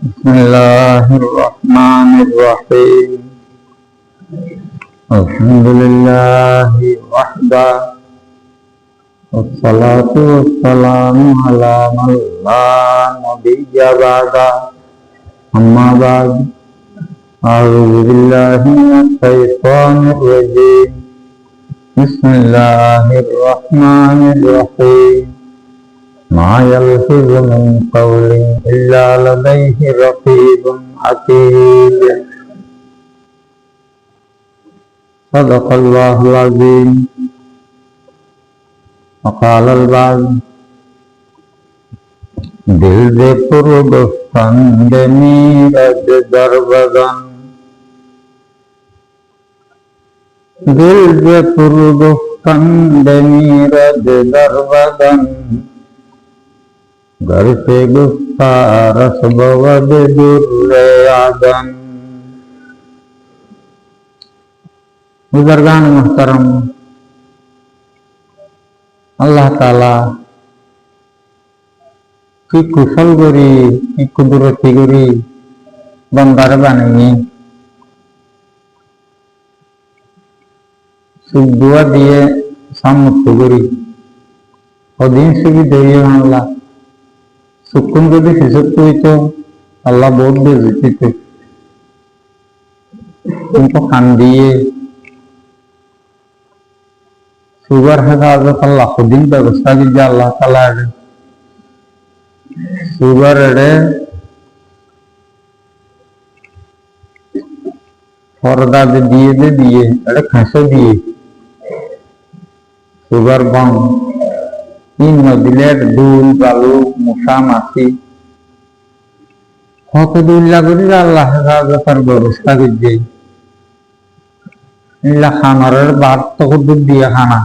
بسم الله الرحمن الرحيم الحمد لله وحده والصلاة والسلام على من لا نبي بعده أما بعد أعوذ بالله من الشيطان الرجيم بسم الله الرحمن الرحيم ما يلفظ من قول إلا لديه رقيب عتيد صدق الله العظيم وقال البعض दिल दे पुरुदुस्तान मीरज दरबदन दिल दे पुरुदुस्तान मीरज दरबदन घर से गुफ्तार सबवद दुर्रे आदन। बुजुर्गान मुहतरम, अल्लाह ताला की कुशल करी की कुदरती करी बंदार बानी सुख दुआ दिए सामुक्त करी दिन से भी दरिया अल्लाह सुकुन যদি হিসাব করিত আল্লাহ বহুত বেজিত কিন্তু খান দিয়ে সুগার হেফাজত আল্লাহ দিন ব্যবস্থা দিয়ে আল্লাহ তালা সুগার এড়ে পর্দা দিয়ে এটা খাঁসে দিয়ে সুগার বন তিন নদীলের দুল বালু মশা মাছি হক দুল্লা করি আল্লাহ হেফাজতের ব্যবস্থা করছে খানারের বাদ তখন দুধ দিয়ে খানা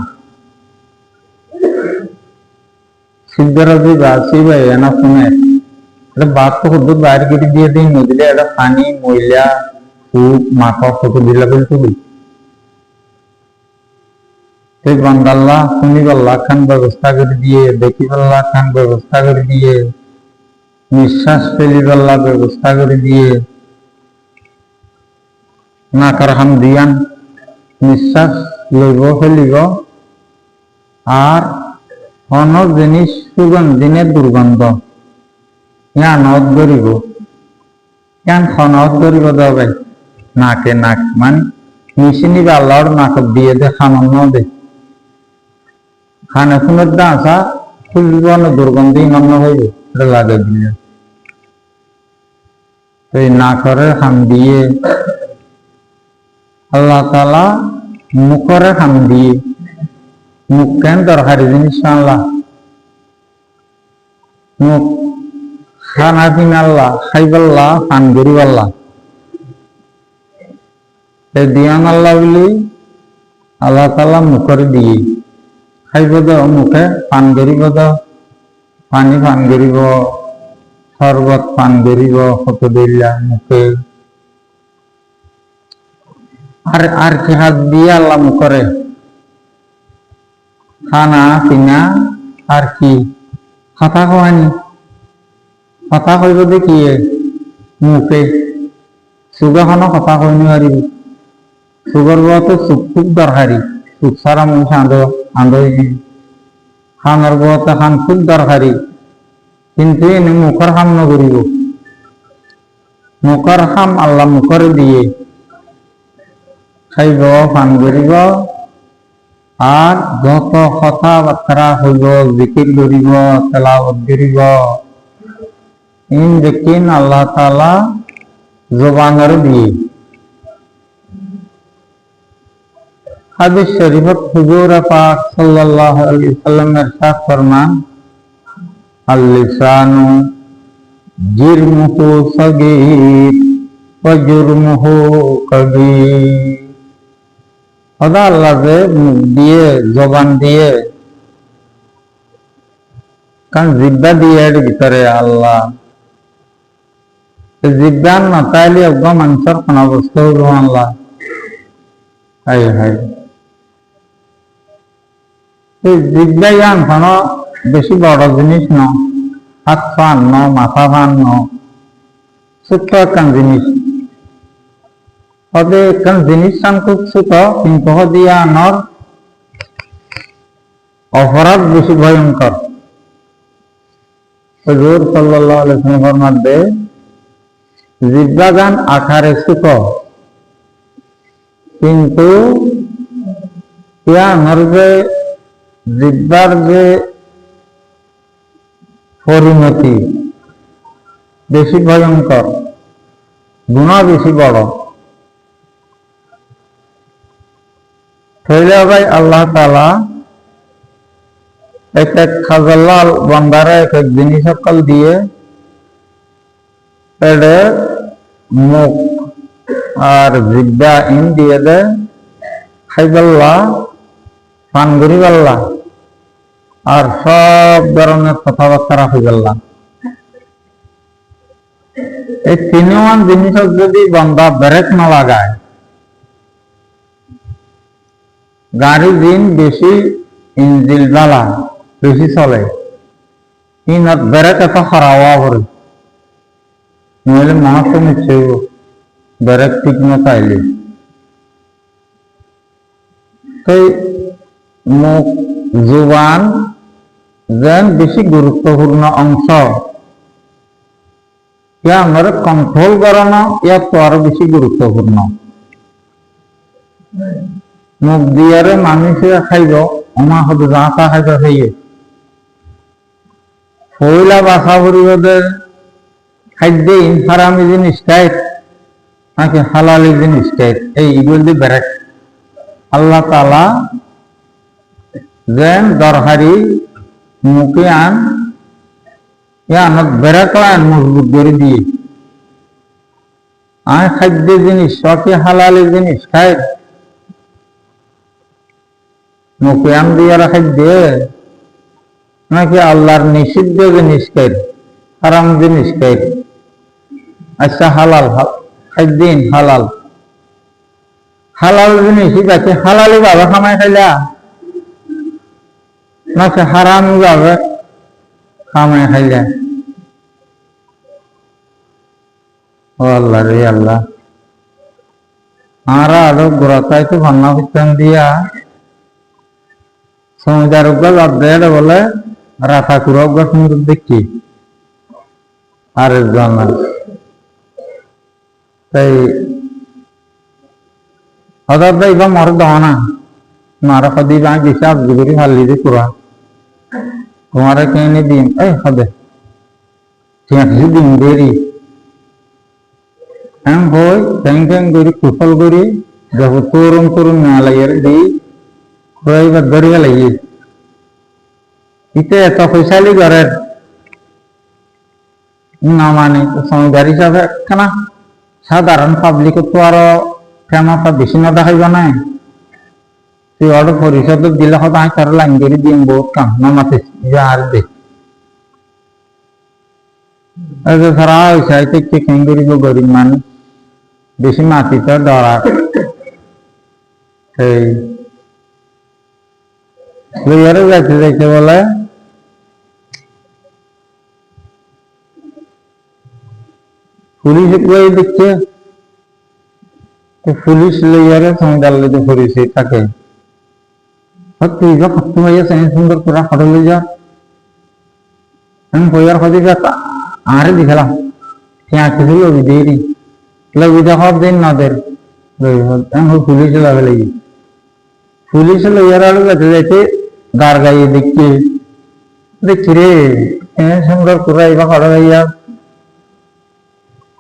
সিদ্ধরা যে বাসি বা এনা শুনে বাদ তখন দুধ বাইরে কেটে দিয়ে দিই নদীলে এটা পানি ময়লা সুপ মাথা কত দিলা বলে তুলি बंदाल्ला सुनी बल्ला खान व्यवस्था कर दिए देखी बल्ला खान व्यवस्था कर दिए निश्वास फेली बल्ला व्यवस्था कर दिए नाकर हम दियान निश्वास लैब फेलिब और अन जिनिस सुगंधिने दुर्गंध या नद करिब क्या खनद करिब दबे नाके नाक मान मिशिनी बाल्लार नाक दिए दे खानन दे खाने खुনের দাঁচা ফুলবন দুর্গন্ধি নন্ন হইবে এটা লাগাই দিলে তো না করে খাম দিয়ে আল্লাহ তাআলা মুখরে খাম দিয়ে মুখ কেন দরকারি জিনিস আল্লাহ মুখ খানা পিনা আল্লাহ খাইবাল্লাহ খান গরিবাল্লাহ এই দিয়ান আল্লাহ বলি আল্লাহ তাআলা মুখরে দিয়ে খাইব মুখে পান করিব পানি পান করিব শরবত পান করিব কত দিলা মুখে আর কি হাত দিয়ে আল্লাহ মুখরে খানা পিনা আর কি কথা কয়নি কথা কইব দেখিয়ে মুখে সুগাখানো কথা কইনি পারিব সুগার তো সুখ খুব দরকারি সুখ সারা মুখ আন্দোলন খানার বলতে খান খুব দরকারি কিন্তু এনে মুখর খাম নকরিব মুখর খাম আল্লাহ মুখর দিয়ে খাইব পান করিব আর যত কথা বার্তা হইব জিকির করিব তেলাওয়াত করিব ইন দেখিন আল্লাহ তাআলা জবানের দিয়ে হাদিস শরীফত হুজুর পাক সাল্লাল্লাহু আলাইহি ওয়াসাল্লাম ইরশাদ ফরমান আল লিসানু জিরমুহু সগীর ওয়া জুরমুহু কবীর। খোদা আল্লাহ যে মুখ দিয়ে জবান দিয়ে কারণ জিহ্বা দিয়ে এর ভিতরে আল্লাহ জিহ্বান না তাইলে একদম মানুষের কোন অবস্থা হইব আল্লাহ হাই হাই জিজ্ঞান কোনো বেশি বড় জিনিস ন হাত ফান ন মাথা ফান ন ছোট্ট একখান জিনিস হতে একখান জিনিস চান খুব ছোট, কিন্তু হদিয়া আনর অপরাধ বেশি ভয়ঙ্কর। হুজুর সাল্লাল্লাহু আলাইহি ওয়াসাল্লাম ফরমাতে জিহ্বা গান আকারে ছোট, কিন্তু আমার যে জিহ্বার যে পরিণতি বেশি ভয়ঙ্কর, গুনাহ বেশি বড়। তাহলে ভাই আল্লাহ তাআলা এক এক খাজাল্লাল বান্দারা এক এক জিনিস সকল দিয়ে এদের মুখ আর জিহ্বা ইন দিয়ে দেয় খাইবাল্লা, পান করিবাল্লা, আর সব ধরনের কথাবার্তা রাখিবাল্লা। এই তিনমান জিনিস যদি বান্দা ব্রেক না লাগায়, গাড়ি দিন বেশি ইঞ্জিল জ্বালা বেশি চলে, ইনত ব্রেক এত হারাওয়া করে, নইলে মানুষ নিশ্চয় ব্রেক ঠিক মতো আইলে। তাই মুখ জুবান যেন বেশি গুরুত্বপূর্ণ অংশ, আমার কন্ট্রোল করানো ইয়ার তো আরো বেশি গুরুত্বপূর্ণ। মুখ দিয়ে মানুষে খাইব, আমার হতে যা তা খাইতে খাইয়ে পয়লা বাসা পরিবাদের খাদ্য হারামি জিনিস খাই নাকি হালালি জিনিস খাই, এইগুলো দিয়ে বেড়ে আল্লাহ তাআলা যেন দরকারি মুখে আন বেড়াকলান মজবুত করে দিয়ে খাদ্য জিনিস সবই হালালি জিনিস খাই, মুখে আন দিয়ে খাদ্য নাকি আল্লাহর নিষিদ্ধ জিনিস খাই, হারাম জিনিস খাই। আচ্ছা হালাল খাদ্য হালাল, হালাল জিনিসই আছে, হালালি ভাবে খামাই খাইলা নাকি হারামি ভাবে খামাই খাইলা? ও আল্লাহ রে আল্লাহ, আমরা আরো গোড়াতাই তো ভান্না করতাম দিয়া সমুদার অভ্যাস বলে রাখা কুড়া অভ্যাস দেখি আর জানা। তাই হঠাৎ বা মর দহনা মারা সদি বা বেশি আবজি করি ভালি যে কুড়া তোমার কেনে দিন এই হবে ঠিক আছে দিন দেরি এম হই ট্যাং ট্যাং করি কুশল করি যখন তরুণ তরুণ না লাগে দিই বা দরিয়া লাগে ইতে এত পয়সালি ঘরের না মানে সংবিধান হিসাবে কেনা সাধারণ পাবলিক তো আরো ফেমাসা বেশি না দেখাইব না, তুই অর্ডার পরিষদ দিলে হয়তো আমি তার লাইন করে দিম বহুত কাম না মাতে আর দে সারা হয়েছে কেন করিব গরিব মানুষ বেশি মাতি তো ডরা সেই যাইতে যাইতে বলে পুলিশ দেখছে পুলিশ লইয়ারে সংবিধান লইতে পরিচয় থাকে তুই যা খত্ত হইয়া সুন্দর করে ফটো লই যা আমি বইয়ার খোঁজে যা আরে দিখালাম ત્યાં কিছু লবি দেরি লবি দেখার দিন না দের পুলিশ লাগে লাগি পুলিশ লইয়ার আলো যাইতে যাইতে গার গাইয়ে দেখছে দেখছি রে সুন্দর করে এবার ফটো লইয়া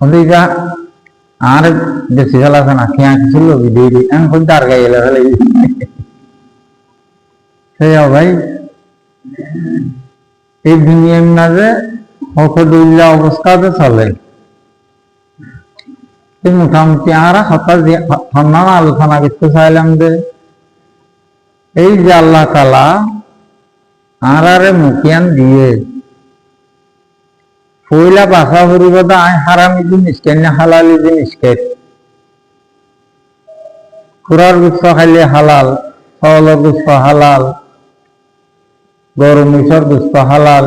হলে যা আর বেশি খেলা আছে না খেয়া কিছু লবি দেরি আমি খুব দাঁড় গাইয়ে লাগি সেই ভাই এই দুনিয়ার মাঝে হকদুল্লা অবস্থাতে চলে মোটামুটি আমরা সন্ধান আলোচনা করতে চাইলাম যে এই যে আল্লাহ তাআলা আরে মুখিয়ান দিয়ে পয়লা বাসা পরিবর্তে আই হারামি জিনিস কেন হালালি জিনিস খেত কুড়ার গুচ্ছ খাইলে হালাল, ফলের গুচ্ছ হালাল, গরু মিশর গুস্ত হালাল,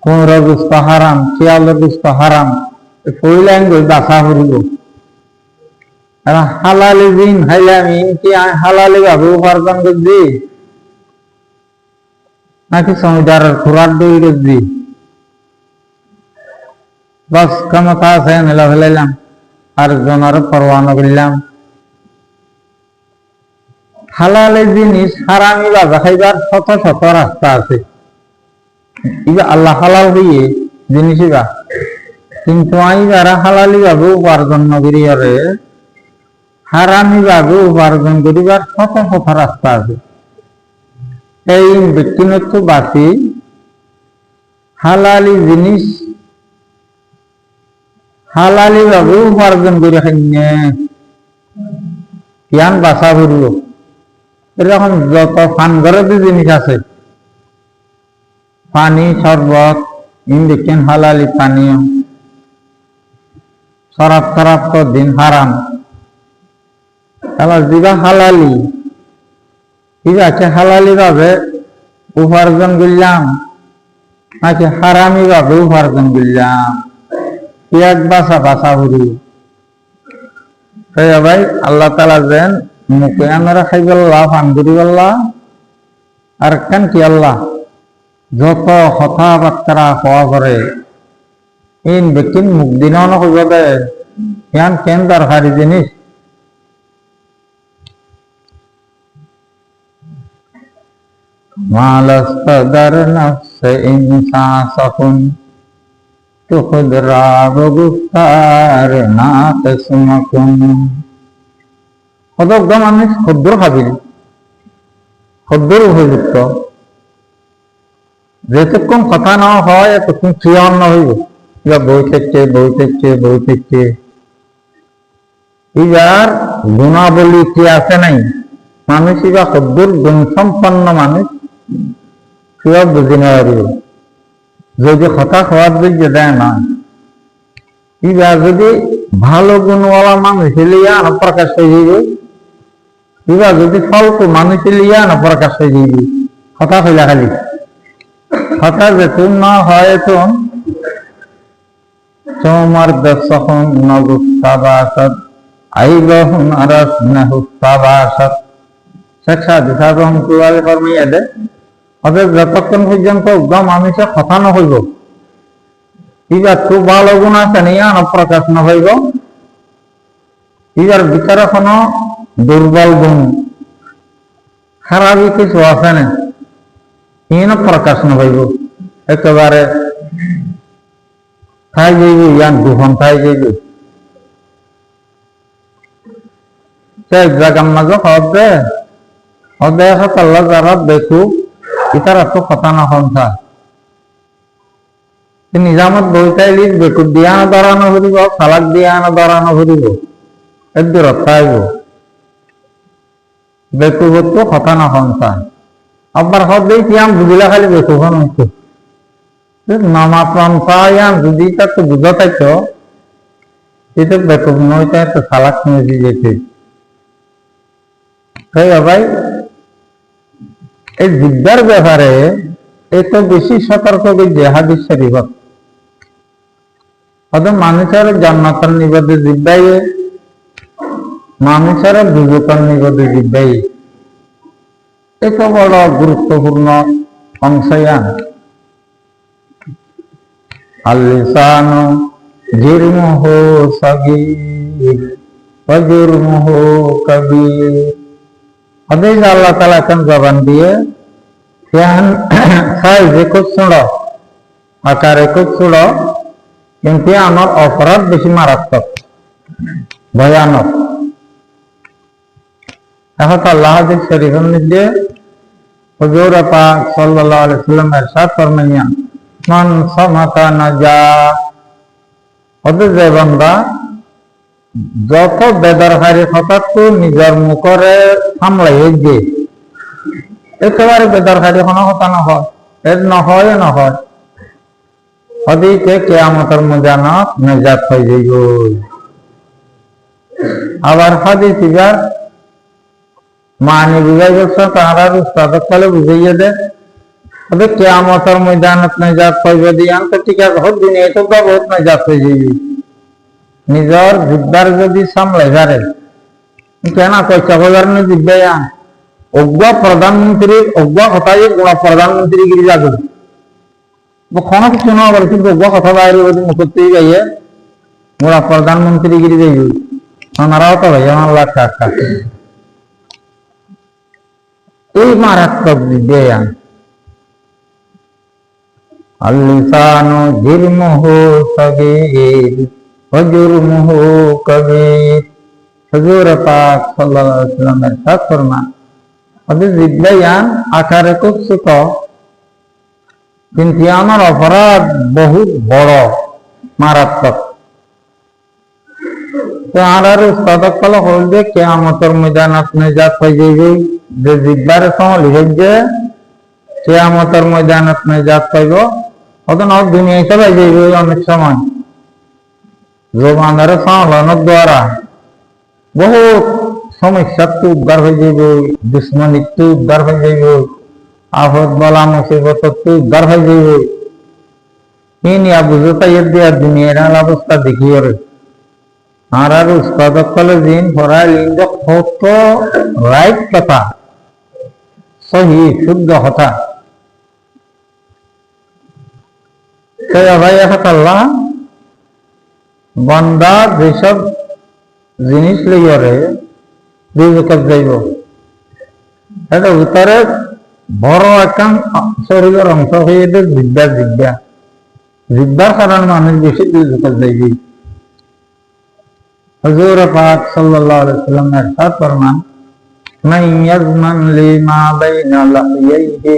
কুমড়োর গুস্ত হারাম, শিয়ালের গুস্ত হারাম, পইলাম গই বাসা ফুরিব আর হালালি দিন খাইলাম কি হালালি ভাবে উপার্জন করছি নাকি জমিদারের খোরাক দই করছি বাস ক্ষমতা আছে মেলা ফেলাইলাম আর জনের পরোয়ানা করলাম হালালি জিনিস হারামি বাজা খাইবার শত শত রাস্তা আছে ইবা আল্লাহ হালাল হইয়ে জিনিস ইবা কিন্তু আমি যারা হালালি ভাবে উপার্জন নগরী আরে হারামি ভাবে উপার্জন করিবার শত শত রাস্তা আছে এই ব্যক্তিগত বাসি হালালি জিনিস হালালি ভাবে উপার্জন করে খাইনে জ্ঞান বাসা করল এরকম যত ফানগরতি জিনিস আছে পানি শরবত ইন্ডিকেন হালালি পানীয় শরাব টরাব তো দিন হারাম আবার যেটা হালালি ঠিক আছে হালালি ভাবে উপার্জন করলাম নাকি হারামি ভাবে উপার্জন করলাম এক বাসা বাসা করি ভাই আল্লাহ তালা যেন মুখে আমরা খাই বললা ফান করি বললা আর কেন কি আল্লাহ যত কথাবার্তা হওয়া করে ইন ব্যক্তির মুখ দিনও নকইব দে ইয়ান কেন দরকারি জিনিস মালাস্তাদার নফসে ইনসাসকুন তুখদরা বগুফতার না তসমকুন কতক মানুষ ক্ষুদ্র খাবিল ক্ষুদ্র উপযুক্ত যেতক্ষণ কথা না হয় তখন ক্রিয়া না হইব বই থেকে ইবার গুণাবলী কি আছে নাই মানুষ ইবা ক্ষুদ্র গুণ সম্পন্ন মানুষ ক্রিয়া বুঝি না পারিব যদি কথা খাওয়ার যোগ্য দেয় না ইবার যদি ভালো গুণওয়ালা মানুষ লিয়া না প্রকাশ হয়ে যাইবে ইবা যদি ফল্প মানুষ লিয়া না প্রকাশ হয়ে যাইবে কথা কইলা খালি কথা যেতুন না হয় এতুন তোমার দর্শন নগুস্তাবাসত আইলহুন আরস নাহুস্তাবাসত শিক্ষা দিশা গ্রহণ করলে ফরমাইয়া দে অতএব যতক্ষণ পর্যন্ত মানুষের কথা না হইব ইবার খুব ভালো গুণ আছে নিয়া না প্রকাশ না হইব ইবার বিচারে কোনো দুর্বল গুণ খারাপই কিছু আছে না ইন প্রকাশ না হইব একেবারে খাই যাইব ইয়ান দুখন খাই যাইব এক জায়গার মাঝে হবে হবে আল্লাহ যারা দেখু ইতার এত কথা না সন্থা নিজামত বইটাইলি বেকুব দিয়া না দরানো ঘুরিব সালাক দিয়া না দরানো ঘুরিব এর দূরত্ব আইব বেকুবতো কথা না সন্থা আবার হদেই কিয়াম বুঝিলা খালি বেকুখন হইতো নামা প্রান্তা ইয়ান যদি তাকে বুঝাইত এটা বেকুব নইতে তো সালাক নিয়ে যেতে ভাই এই জিজ্ঞার ব্যাপারে এত বেশি সতর্ক যে হাদিস শরীফত মানুষের জান্নাতের নিবেদে জিব্বাই মানুষের বিবেকের নিবেদে জিব্বাই এত বড় গুরুত্বপূর্ণ অংশয়ান আল-লিসানু জিরমুহু সাগীর ওয়া জুরমুহু কাবীর হাদিস আল্লাহ তাআলা কোন জবান দিয়ে ধ্যান সাইজে খুব ছোট আকারে খুব ছোট কিন্তু আমার অপরাধ বেশি মারাত্মক ভয়ানক এখন আল্লাহ হাদিস শরীফের মধ্যে হুজুর পাক সাল্লাল্লাহু আলাইহি ওয়াসাল্লাম ইরশাদ ফরমাইয়া মান সামাতা নাজা ওদের যে বান্দা যত বেদরকারী কথা তো নিজের মুখরে সামলাই যে একেবারে বেদরকারী কোনো কথা নহয় এর নহয় হদিকে কিয়ামতের ময়দানত নাজাত হয়ে যাইব আবার হাদিস ইবার মানে বুঝাই বলছে তাহার উস্তাদক কালে বুঝাইয়া দে তবে কিয়ামতের ময়দানত নাজাত হইবে দিয়ান তো ঠিক আছে হদ দিন এত বহুত নাজাত হয়ে যাইবে নিজের জিব্বার যদি সামলাই পারে কেন কইসা কারণে জিব্বাই অজ্ঞ প্রধানমন্ত্রী অজ্ঞ কথাই প্রধানমন্ত্রী গিরি যাবে কোনো কিছু না বলে কিন্তু অজ্ঞ কথা বাইরে মুখতেই গাইয়ে ওরা প্রধানমন্ত্রী গিরি যাইব ওনারাও তো ভাই আমার লাখ টাকা এই মারাত্মক জিব্বাই আল্লিসানু জিরমুহু সগীর ওজুরমুহু কবীর হুজুর পাক সাল্লাল্লাহু আলাইহি ওয়াসাল্লামের ইরশাদ ফরমান ওদের জিব্বায়ান আকারে খুব ছোট কিন্তু আমার অপরাধ বহুত বড় মারাত্মক তো আর উস্তাদক কল হইবে কিয়ামতের ময়দানত নেজাত হয়ে যাইবে যে জিব্বার সমলি হইছে কিয়ামতের ময়দানত নেজাত পাইব অতন দুনিয়া হিসাবে যাইবে অনেক সময় জবানের সংলানের দ্বারা বহুত সমস্যার তো উদ্ধার হয়ে যাইব দুশ্মনির তো উদ্ধার হয়ে যাইব আফত বলা মুসিবত তো উদ্ধার হয়ে যাইব এই নিয়ে বুঝতে দিয়া দুনিয়ার অবস্থা দেখি ওরে আর উস্তাদক কলে দিন পড়ায় লিঙ্গ কত রাইট কথা সহি শুদ্ধ কথা ভাই আল্লাহ বন্দা যেসব জিনিস লইয়ারে দুই বছর যাইব এটা ভিতরে বড় একটা শরীরের অংশ হয়ে জিব্বার কারণ মানুষ বেশি দুই বছর যাইবি হুজুর পাক সাল্লাল্লাহু আলাইহি ওয়াসাল্লাম ইরশাদ ফরমান মান ইয়াজমান লিমা বাইনা লাহইহি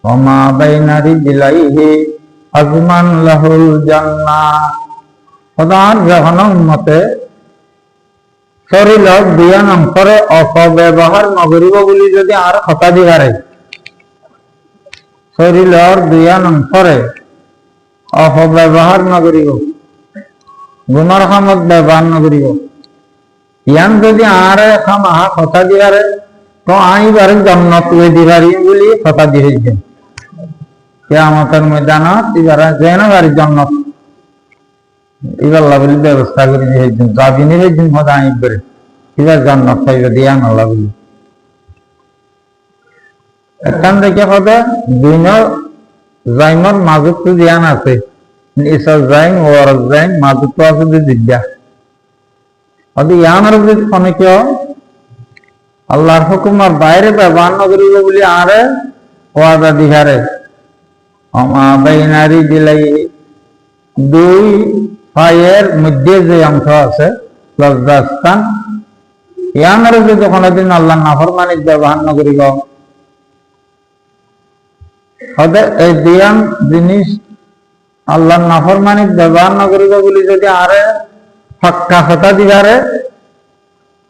ওয়া মা বাইনা রিজলাইহি আজমান লাহুল জান্নাহ খোদার যখন মতে শরীরক দুই অংশরে অপব্যবহার নগরিব বলি যদি আর কথা দিবারে শরীরের দুই অংশরে অপব্যবহার নগরিব গুণর খামত ব্যবহার নগরিব ইয়ান যদি আর খামাহা কথা দিবারে তো আইবারে জন্নত লই দিবারি বলি কথা দিয়েছেন কিয়ামতের ময়দানত এবারে যেন বাড়ি জন্নত ইবাল্লাহ বলি ব্যবস্থা করে দিয়েছেন জাবিনী হয়েছেন খোদা আইবারে এবার জন্নত পাইবে দিয়ান আল্লাহ বলি এখান থেকে খোদা দুই জাইমর মাজুক তো দিয়ান আছে এসব জাইম ওর জাইম মাজুক তো আছে যে জিজ্ঞা অদি ইয়ানোর যদি অনেকে আল্লাহর হুকুমের বাইরে ব্যবহার নগরিব বলি আরে ওয়াদা দিহারে বাইনারি দিলাই দুই পায়ের মধ্যে যে অংশ আছে লজ্জাস্থান ইয়ানোর যদি কোনোদিন আল্লাহ নাফরমানিক ব্যবহার নগরিব ওদের এই দিয়ান জিনিস আল্লাহ নাফরমানিক ব্যবহার নগরিব বলি যদি আরে ফাক্কা কথা দিবারে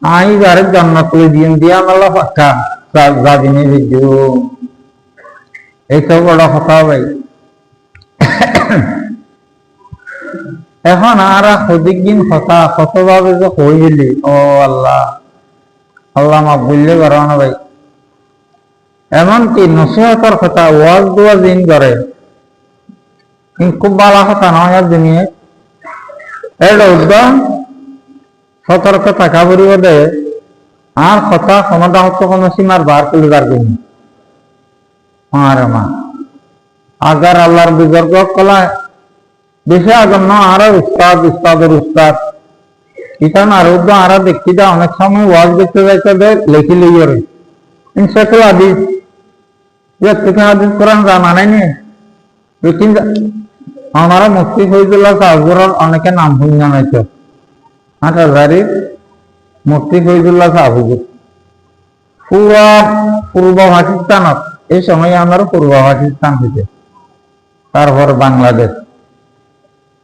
আইবারে জন্নত লই দিন দিয়া আল্লাহ ফাক্কা জাবিনী ভিডিও এই তো বড় কথা ভাই এখন আর সদিক দিন কথা কতভাবে যে কইলি ও আল্লাহ আল্লাহ মা বললে পারো না ভাই এমনকি নসিহতর কথা ওয়াজ দোয়া দিন করে খুব ভালো কথা নয় আর দুনিয়া এটা উদ্যম সতর্ক থাকা পরিবর্তে আর কথা ক্ষমতা হচ্ছে কোনো সীমার বার তুলিবার জন্য আর মা আগার আল্লাহর বিজর্গ কলা দেশে আগন্য আরো উস্তাদের উস্তাদ ইতান আর উদ্যম আরো দেখছি যা অনেক সময় ওয়াজ দেখতে যাইতে লেখি লিয়ে ইনশাকুল হাদিস থেকে হাদিস কোরআন জানা নাই নি কিন্তু আমরা মুফতি ফৈজুল্লাহ সাহবুরের অনেকে নাম শুনে নাইতো ৮০০০ মুফতি ফৈজুল্লাহ সাহবুর পুরা পূর্ব পাকিস্তানত এই সময় আমার পূর্ব পাকিস্তান থেকে তারপর বাংলাদেশ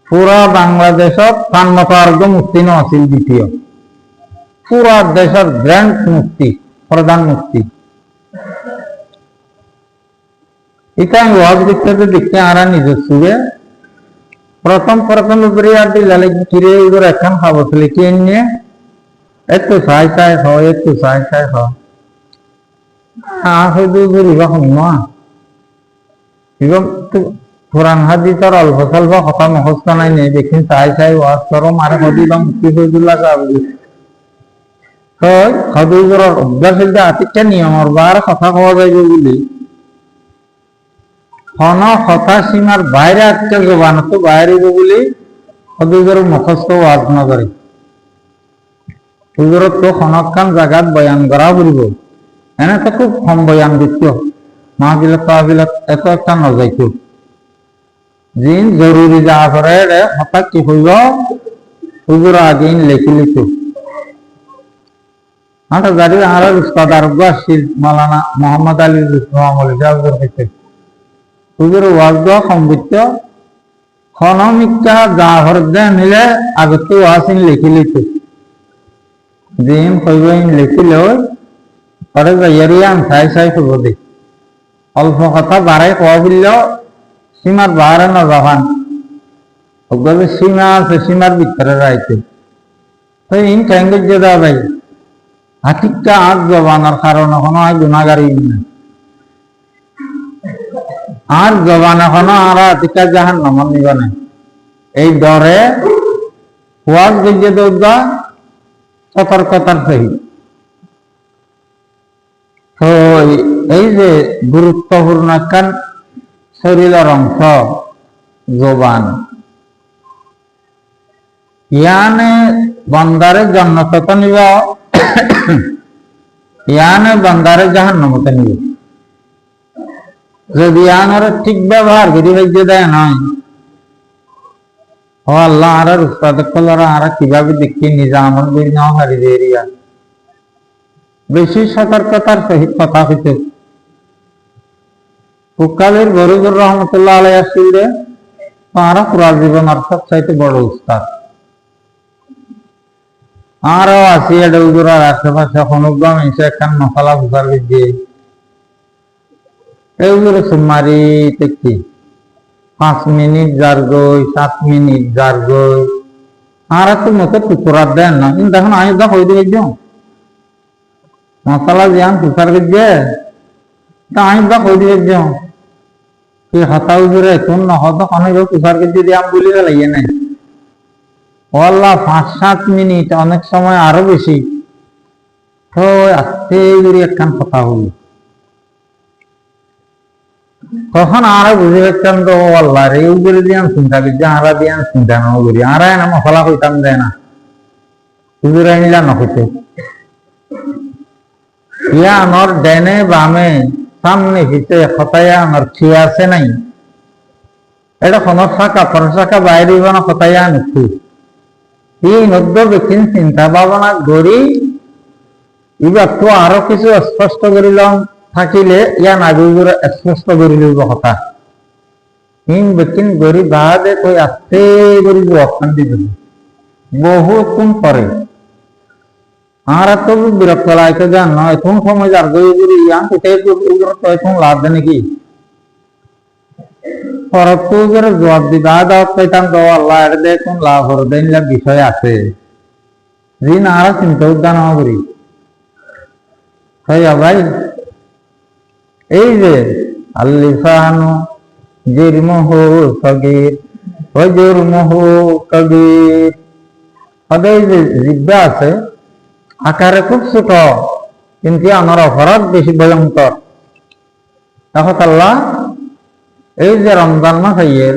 পুরা বাংলাদেশত কান্নকার্য মুফতি আছিল দ্বিতীয় পুরা দেশের গ্র্যান্ড মুফতি প্রধান মুফতি এটা ওয়াজ দেখতে আরা নিজস্ব প্রথম উপরে আর দিলালে কিরে এগুলো এখন খাবো লিখে নিয়ে একটু চাই হয় একটু চাই হয় হয়তো ইবা শুন ইবা কোরআন হাদিসের অল্প স্বল্প কথা মুখস্থ নাই নেই দেখিন চাই চাই ওয়াজ করো মারে হদি বা মুক্তি হইদুল্লাহ বলি হদিগুলোর অভ্যাস হইতে আতিকটা নিয়মর বার কথা কওয়া যাইব বলি হন কথা সীমার বাইরে আটকে জবান তো বাইরে বলি হদিগুলোর মুখস্থ ওয়াজ না করে হুজুরত তো খনকান জায়গাত বয়ান করা বলিব এনে তো খুব কম বয়ান দিত মাহবিলত তাহবিলত এত একটা নজাইত জিন জরুরি যা করে হঠাৎ কি হইব হুজুর আগেই লেখি লিখ আটা গাড়ি আর উস্তাদ আরব আসছিল মাওলানা মোহাম্মদ আলী হুজুর হইতে হুজুর ওয়াজ দেওয়া সম্বিত খনমিকা যা হরদে নিলে আগতে ওয়াসিন লেখি লিখ জিন হইব লেখিলে পরে যাইয়ারিয়ান চাই চাই হইব দেখ অল্প কথা বাড়াই কোয়া বললেও সীমার বাহারে না যাবান ওগুলো সীমা আছে সীমার ভিতরে রাইতে তো ইন ঠ্যাঙ্গুর যে দেওয়া ভাই হাতিকটা আগ জবানোর কারণ এখনো আর গুণাগারি নেই আর জবান এখনো আর হাতিকা জাহান নমন নিবে না এই ডরে ওয়াজ গিয়ে দৌড়া সতর্কতার সহিত তো এই যে গুরুত্বপূর্ণ একখান শরীরের অংশ জবান ইয়ানে বন্দারে জন্নত নিব ইয়ানে বন্দারে জাহান্নামত নিব যদি ইয়ানের ঠিক ব্যবহার করি হইতে দেয় নয় ও আল্লাহ আর উস্তাদ কলরা আর কিভাবে দেখি নিজে আমল করি নাও হারি দেরিয়া বেশি সতর্কতার সহিত কথা হইতে উকালের বরুজুর রহমতুল্লাহ আলাই আসছিল রে তারা পুরা জীবন আর সবচাইতে বড় উস্তাদ আরো আসি এটা উজুরার আশেপাশে হনুগ্রাম এসে একখান মশলা ফুসার দিয়ে এই উজুরে সুমারি দেখি 5 মিনিট যার গই 7 মিনিট যার গই আর একটু মতো টুকরার দেন না কিন্তু এখন আমি দা হয়ে দিয়ে মশলা জিয়ান ফুসার দিয়ে তা আমি দা হয়ে দিয়ে তুই হাতা উজুরে কোন নহত অনেক তুষার কেজি দিয়ে আমি বলি লাগিয়ে নাই আল্লাহ 5-7 মিনিট অনেক সময় আরো বেশি তো আস্তে করে একখান কথা হল তখন আরো বুঝে পাচ্ছেন তো আল্লাহ রে উজুরে দিয়ে চিন্তা করছি আরা দিয়ে চিন্তা না করি আর না মশলা কইতাম দেয় না উজুরে নিলা নকইতে ইয়া আমার ডেনে বামে সামনে পিছে হতায়া আমার খেয়ে আছে নাই এটা কোনো শাখা শাখা বাইরে না হতায়া নিচ্ছি এই নদ্য ব্যক্তির চিন্তা ভাবনা করি এবার তো আরো কিছু স্পষ্ট করিলাম থাকিলে ইয়া নাগুজুরে স্পষ্ট করে লইব কথা হিম ব্যক্তিন গরি বাদে কই আস্তে করি অশান্তি দেবে বহুক্ষণ পরে আর তো বিরক্ত লাগতে যান না এখন সময় যার গই গরি ইয়ান সেটাই তো এখন লাভ দেয় নাকি পরত তো জবাব দিবা দাও কইতাম তো আল্লাহ এর দেখুন লাভ হর দেন বিষয় আছে ঋণ আর চিন্তা উদ্যান করি তাই ভাই এই যে আল্লিসানু জিরমহু সগীর ওই জুরমহু কবীর ওদের যে জিব্বা আছে আকারে খুব ছোট কিন্তু আমার অপরাধ বেশি ভয়ঙ্কর তখন আল্লাহ এই যে রমজান মাস আইয়ের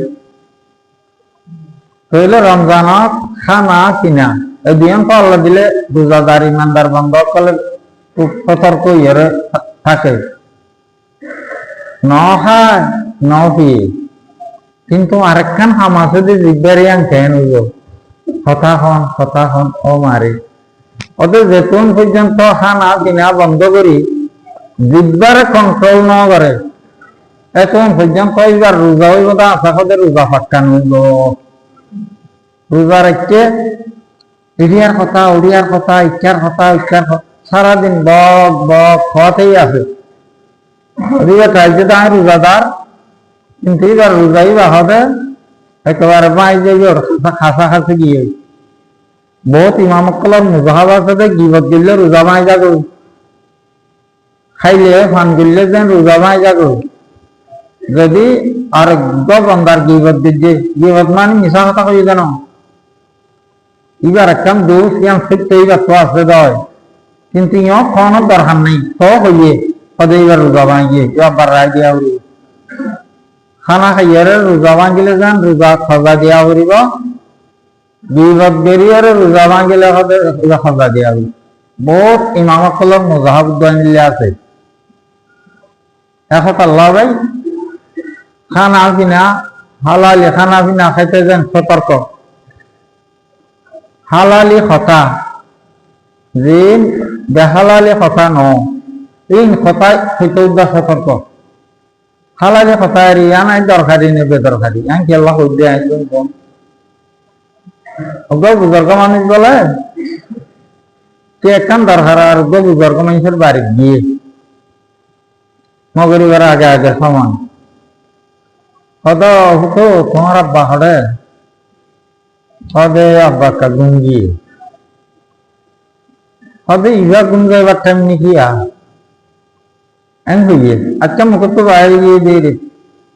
তাহলে রমজানত খানা কিনা এই দুই তো আল্লাহ দিলে রোজাদার ইমানদার বন্ধ করলে খুব সতর্ক ইয়ে থাকে ন খায় ন পিয়ে কিন্তু আরেকখান হামাসে যে জিব্বারিয়ান খেয়ে নিব কথা ও মারে ওদের যেতন পর্যন্ত খানা কিনা বন্ধ করি জিব্বারে কন্ট্রোল ন করে এখন পর্যন্ত এবার রোজা হইব তা আশা করে রোজা পাক্কান হইব রোজা রাখতে এরিয়ার কথা ওড়িয়ার কথা ইচ্ছার কথা সারাদিন বক বক খাওয়াতেই আছে চাইছে তো আমি রোজাদার কিন্তু এবার রোজাই বা হবে একেবারে পাই যাবে খাসা খাসি গিয়ে বহুত ইমামকলের মুজাহাব আছে গিবত গিলে রোজা মাই যাগো খাইলে ফান গিলে যেন রোজা মাই যাগো যদি আর গন্ধার গিবত দিচ্ছে গিবত মানে মিশা কথা কই কেন এবার একদম দোষ ইয়ান সত্যি এবার তো আসলে দয় কিন্তু ইয় কোনো দরকার নেই তো হইয়ে সদে এবার রোজা ভাঙিয়ে এবার রায় দিয়া উড়ি খানা খাইয়ারে রোজা ভাঙিলে যান রোজা সজা দিয়া উড়িব গিবত বেরিয়ারে রোজা ভাঙিলে সদে সজা দিয়া উড়ি বহুত ইমামসকলৰ মুজাহাবুদ্দ আনিলে আছে এখন আল্লাহ ভাই খানা পিনা হালালি খানা পিনা খাইতে যেন সতর্ক হালালি কথা যে বেহালালি কথা ন এই কথায় হইতে উদ্দা সতর্ক হালালি কথা রিয়া নাই দরকারি নে বেদরকারি আনকি আল্লাহ হইতে আইন কোন বুজুর্গ মানুষ বলে কে একখান দরকার আর বুজুর্গ মানুষের বাড়ি গিয়ে মগরিবের আগে আগে সমান হদ হুতো তোমার আব্বা হরে হদে আব্বা কা গুঙ্গি হদে ইবা গুঙ্গাইবার টাইম নাকি এন হইয়ে আচ্ছা মুখ তো বাইরে গিয়ে দিয়ে রে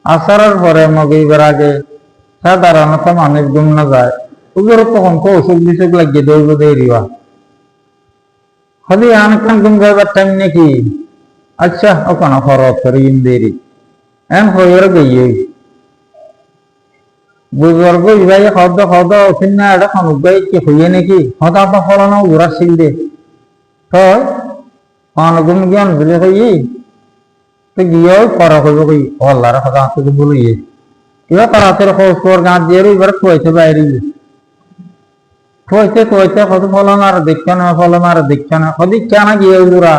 আসার পরে মগরিবের আগে সাধারণত মানুষ গুম না যায় ওগুলো তখন তো অসুখ বিসুখ লাগিয়ে দৌড় দিয়ে রিবা হদে অনেকক্ষণ গুঙ্গাইবার টাইম নাকি আচ্ছা ওখানে খরচ করে ইন দেরি এন হইয়ার গইয়ে বুজুর্গ ইবাই খদ খদ অসিন না এটা খানুগাই কি হইয়ে নাকি হতা তো ফলানো উড়া ছিল দে তো অনুগুম জ্ঞান বলে কই তো গিয়েও করা করবো কই আল্লাহর কথা তো বলিয়ে এবার তাড়াতাড়ি খোঁজ গাঁ দিয়ে এবার খুঁজতে বাইরে খুঁজতে খুঁজতে কত ফলন আর দেখছে না কদিক কেন গিয়ে উড়া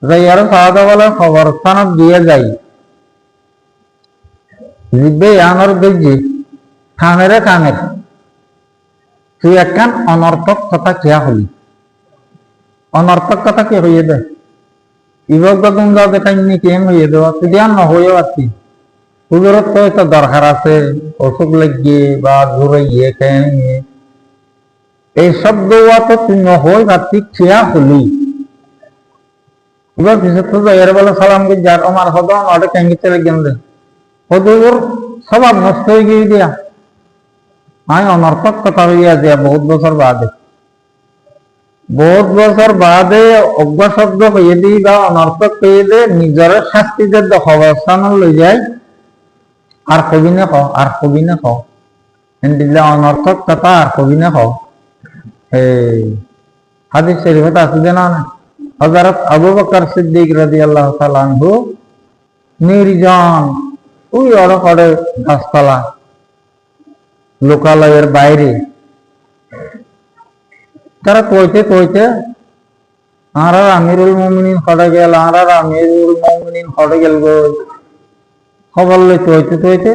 যাই আরো সাদা বলে খবর স্থানত দিয়ে যাই জিব্বে আনর দেখছি খামেরে কামের তুই একখান অনর্থক কথা খেয়া হলি অনর্থক কথা কে হইয়ে দে ইভক গঙ্গা দেখাইনি কেন হইয়ে দেওয়া তুই ধ্যান ন হয়ে পারছি হুজুরত তো একটা দরকার আছে অসুখ লাগিয়ে বা ঘুরে গিয়ে খেয়ে নিয়ে এই সব দোয়া তো তুই ন হয়ে পারছি খেয়া হলি এবার বিশেষ করে এর বলে সালামকে যার আমার হদ ওটা ক্যাঙ্গি চলে গেল হদুর স্বভাব নষ্ট হয়ে গিয়ে দিয়া আমি অনর্থক কথা হইয়া দিয়া বহুত বছর বাদে অজ্ঞ শব্দ হইয়ে দিই বা অনর্থক হইয়ে দে নিজের শাস্তিদের অবস্থান লই যায় আর কবি না খ দিলে অনর্থক কথা আর কবি না খ এই হাদিস শরীফত আছে যে না হযরত আবু বকর সিদ্দিক রাদিয়াল্লাহু তাআলা আনহু নির্জন ওই অড়কড়ে গাছপালা লোকালয়ের বাইরে তারা কইতে আর আমিরুল মুমিনিন খড়ে গেল গো খবর লই কইতে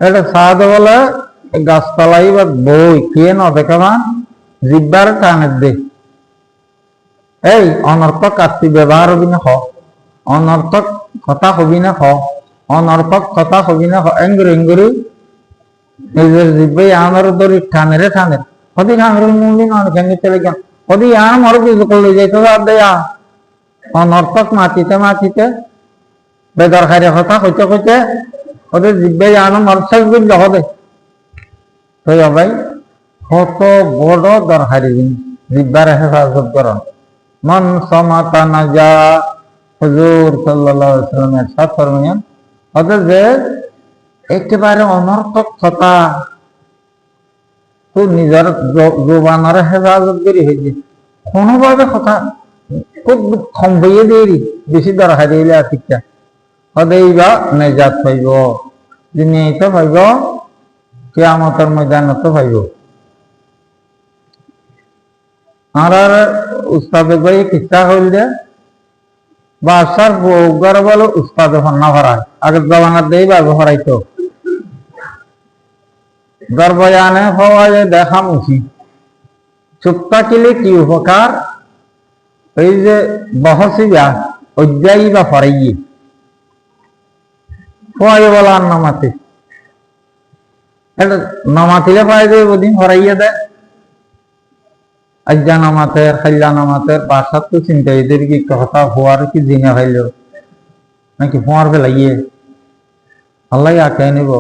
এটা সাদ বলে গাছপালাই বা বই কে ন দেখাবান জিব্বার টানের দে এই অনর্থক কাস্তি ব্যবহার হবি না অনর্থক কথা হবি না অনর্থক কথা হবি না এঙ্গুরি নিজের জিব্বে আমার ধরি টানের কদি আমিরুল মুমিনিন অনেক চলে গেল কদি আমার কিছু করলে যাইতে দেয়া অনর্থক মাতিতে বেদরকারি কথা কইতে ওদের জিব্বে মরসাই বুঝলে হবে তো ভাই কত বড় দরকারি জিব্বার হেফাজত করন মন সমাতা নাজা হুজুর সাল্লাল্লাহু আলাইহি ওয়াসাল্লামের সাথ ফরমায়েন ওদের যে একেবারে অনর্থক কথা তো নিজের জবানের হেফাজত করি হয়েছে কোনোভাবে কথা খুব কম হইয়ে দেরি বেশি দরকারি হইলে শিক্ষা সদাইবা নেজাত পাইব দুনিয়াতে পাইব কিয়ামতের ময়দানতে পাইব আর উস্তাদে ভাই কিচ্ছা হইল যে বাসার বউগার বলো উস্তাদে হন্না ভরায় আগের জমানার দেই বাবু হরাইতো গর্বয়ানে হওয়ায় দেখা মুখি চুপ থাকিলে কি উপকার এই যে বহসিয়া অধ্যায়ী বা ফরাইয়ে হওয়াই বলা আর নামাতে নামাতিলে পাই যে ওদিন ফরাইয়ে দেয় আজ্জা নামাতের খাইলা নামাতের বাসার তো চিন্তা এদের কি কথা হওয়ার কি জিনে খাইল নাকি ফোয়ার ফেলাইয়ে আল্লাহ আঁকে নিব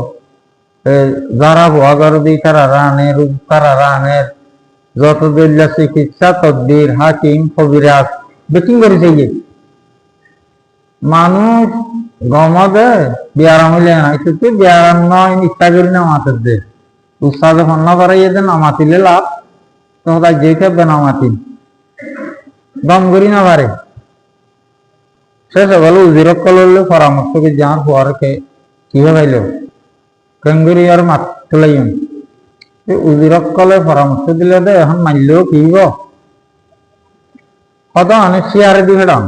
যারা ভুয়া করে দিই তারা রানের তারা রানের যত দিল্লা চিকিৎসা তদ্বির হাকিম কবিরাজ বেটিং করেছে গিয়ে মানুষ গমদে বিয়ারাম হইলে না একটু বিয়ারাম নয় ইচ্ছা করি না মাতের দে উৎসাহ ফন্ন করাইয়ে দেন নামাতিলে লাভ তো তাই যে থাকবে নামাতিল দম করি না পারে শেষ বলে উজিরক করলে পরামর্শ করে যাওয়ার পরে কিভাবে পাইল কেঙ্গুরি আর মাত চলাইম উজিরক কলে পরামর্শ দিলে দে এখন মানলেও কিব কত অনেক শিয়ারে দিবে ডান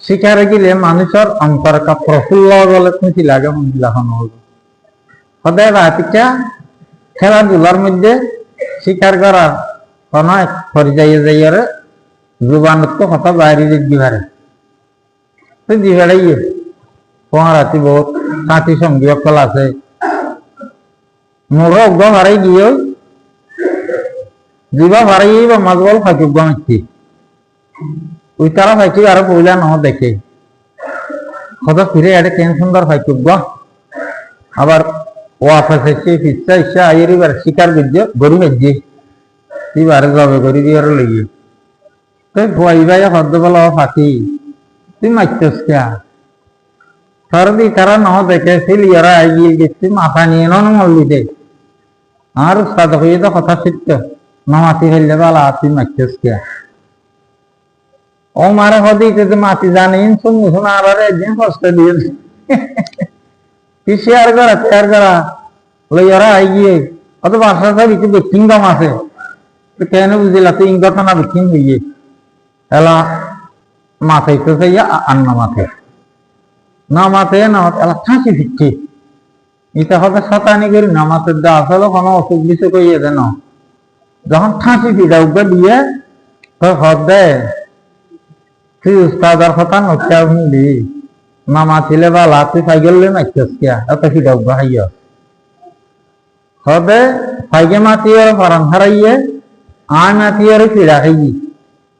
শিকারে গেলে মানুষের অন্তর কা প্রফুল্ল বলে খুঁজি লাগে মন্দিলাখন হল সদায় রাতিটা খেলাধুলার মধ্যে শিকার করার কোন এক পর্যায়ে যাইয়ারে জুবানত কথা বাইরে দিবারে তো দিবাড়াইয়ে তোমার রাতি বহুত সাথী সঙ্গী সকল আছে মোর অজ্ঞ হারাই গিয়ে দিবা হারাই বা মাজবল ফাঁকি গমিছি ওই তারা ফাইকি আরো পইলা ন দেখে কত ফিরে এটা কেন সুন্দর ফাইকি আবার ওয়াফাস এসে ফিসা ইসা আইয়ের এবার শিকার করছে গরু মেজে তুই বারে যাবে গরু দিয়ে আরো লেগে তুই ভয় ভাই হদ্দ বলা ফাঁকি তুই মারতেস কে সরদি তারা ন দেখে সিলিয়ারা আইগিয়ে গেছি মাথা নিয়ে মল্লি দে আর উস্তাদ হয়ে তো কথা শিখত নমাতি ফেললে বলা তুই মারতেস কে ও মারা হদিতে তো মাতি জানেন শুন আর একদিন কষ্ট দিয়ে কি শেয়ার করা লইয়ারা আইগিয়ে অত বাসা কিছু বেকিং দাম আছে তো কেন বুঝিলা তো ইঙ্গত না বেকিং হইয়ে এলা মাথায় তো চাইয়া আন্না মাথায় না মাথায় না এলা ঠাঁসি ফিরছে এটা হবে শতানি করি না মাথার দা আসলে কোনো অসুখ বিসুখ হইয়ে দেন যখন ঠাঁসি ফিরা উঠবে দিয়ে তো হদ দেয় তুই উস্তাদার কথা নচ্ছা শুনবি না মাতিলে বা লাতি সাইকেল মাইছিস কিয়া এত ফিরা উঠবে হাইয়া হদে সাইকে মাতিয়ে ফারান হারাইয়ে আয় মাতিয়ে ফিরা খাইয়ে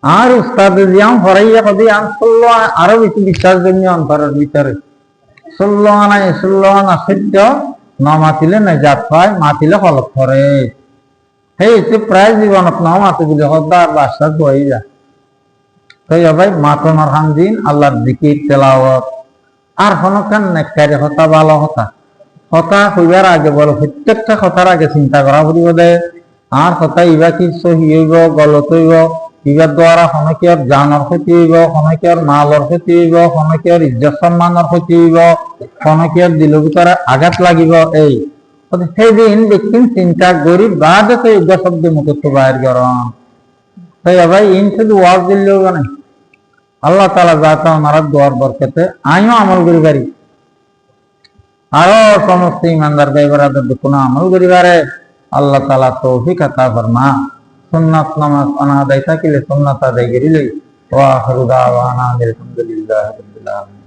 আর উস্তাদ দিয়াম হরাইয়া কদি আন ষোলো আরো বেশি বিশ্বাস জন্য অন্তরের ভিতরে 16 আনায় 16 আনা সত্য না মাতিলে না জাত পায় মাতিলে ফলক করে সেই প্রায় জীবনত ন মাতি বলে হদার বাসাত হয়ে যায় তাই ভাই মাতনার হামদিন আল্লাহর জিকির তেলাওয়াত আর হনকান নেকারে হতা ভালো হতা হইবার আগে বলো প্রত্যেকটা কথার আগে চিন্তা করা পড়িব দে আর কথা ইবা কি সহি হইব গলত হইব ইবার দ্বারা হনকের জানৰ ক্ষতি হইব হনকের মালৰ ক্ষতি হইব হনকের ইজ্জত সম্মানৰ ক্ষতি হইব হনকের দিল ভিতরে আঘাত লাগিব এই সেইদিন ব্যক্তিন চিন্তা করি বাদে তো ইজ্জত শব্দ মুখত বাইর গরম তাই ভাই ইন শুধু ওয়াজ দিলেও না আল্লাহ তাআলা যাতে আমার দোয়ার বরকতে আমিও আমল করি পারি আরো সমস্ত ইমানদার ভাই ব্রাদার কোনো আমল করি পারে আল্লাহ তাআলা তৌফিক আতা ফরমা সুন্নাত নামাজ অনাদায় থাকিলে সুন্নাত আদায় করিলে ওয়া আখিরু দাওয়ানা আলহামদুলিল্লাহি রাব্বিল আলামিন।